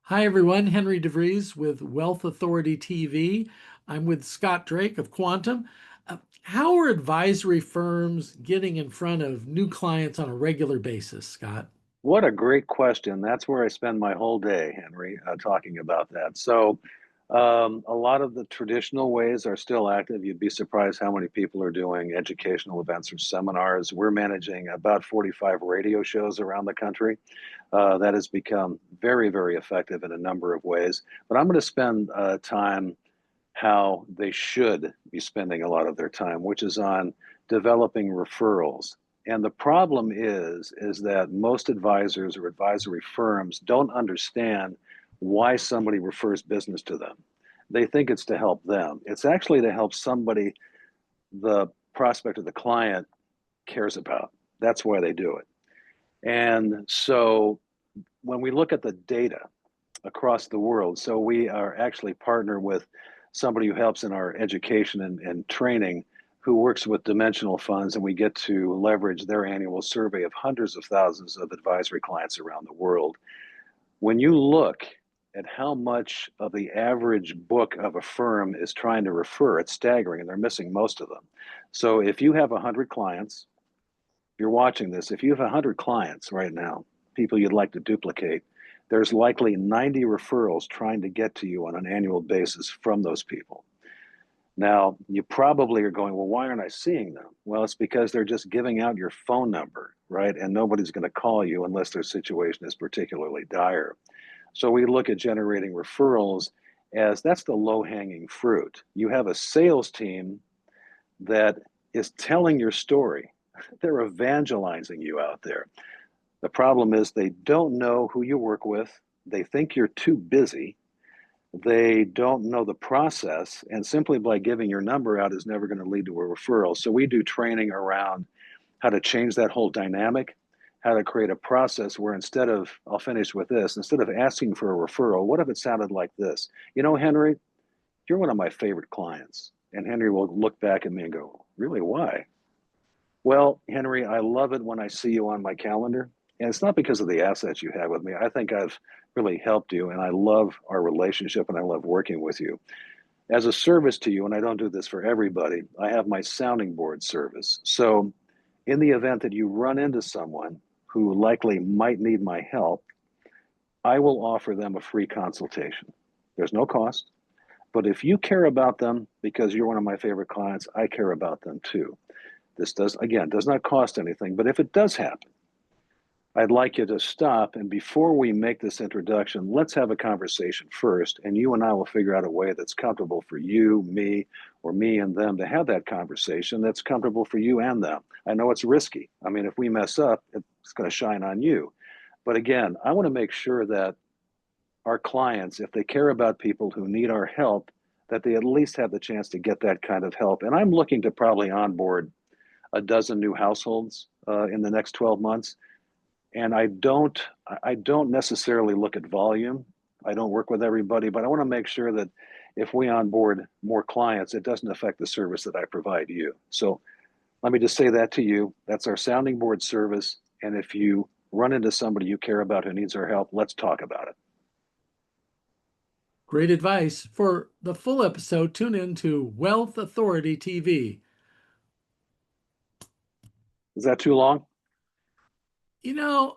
Hi, everyone. Henry DeVries with Wealth Authority TV. I'm with Scott Drake of Quantum. How are advisory firms getting in front of new clients on a regular basis, Scott? What a great question. That's where I spend my whole day, Henry, talking about that. A lot of the traditional ways are still active. You'd be surprised how many people are doing educational events or seminars. We're managing about 45 radio shows around the country. That has become very, very effective in a number of ways. But I'm going to spend time how they should be spending a lot of their time, which is on developing referrals. And the problem is that most advisors or advisory firms don't understand why somebody refers business to them. They think it's to help them. It's actually to help somebody the prospect of the client cares about. That's why they do it. And so when we look at the data across the world, so we are actually partner with somebody who helps in our education and training who works with dimensional funds, and we get to leverage their annual survey of hundreds of thousands of advisory clients around the world. When you look at how much of the average book of a firm is trying to refer, it's staggering, and they're missing most of them. So if you have 100 clients, you're watching this, if you have 100 clients right now, people you'd like to duplicate, there's likely 90 referrals trying to get to you on an annual basis from those people. Now, you probably are going, well, why aren't I seeing them? Well, it's because they're just giving out your phone number, right? And nobody's going to call you unless their situation is particularly dire. So we look at generating referrals as that's the low hanging fruit. You have a sales team that is telling your story, they're evangelizing you out there. The problem is they don't know who you work with, they think you're too busy, they don't know the process, and simply by giving your number out is never going to lead to a referral. So we do training around how to change that whole dynamic, how to create a process where instead of, I'll finish with this, instead of asking for a referral, what if it sounded like this? You know, Henry, you're one of my favorite clients. And Henry will look back at me and go, really, why? Well, Henry, I love it when I see you on my calendar. And it's not because of the assets you have with me. I think I've really helped you, and I love our relationship and I love working with you. As a service to you, and I don't do this for everybody, I have my sounding board service. So, in the event that you run into someone who likely might need my help, I will offer them a free consultation. There's no cost. But if you care about them because you're one of my favorite clients, I care about them too. This does not cost anything, but if it does happen, I'd like you to stop. And before we make this introduction, let's have a conversation first. And you and I will figure out a way that's comfortable for you, me, or me and them to have that conversation that's comfortable for you and them. I know it's risky. I mean, if we mess up, it's going to shine on you. But again, I want to make sure that our clients, if they care about people who need our help, that they at least have the chance to get that kind of help. And I'm looking to probably onboard a dozen new households in the next 12 months. And I don't necessarily look at volume. I don't work with everybody, but I want to make sure that if we onboard more clients, it doesn't affect the service that I provide you. So let me just say that to you. That's our sounding board service. And if you run into somebody you care about who needs our help, let's talk about it. Great advice. For the full episode, tune in to Wealth Authority TV. Is that too long? You know,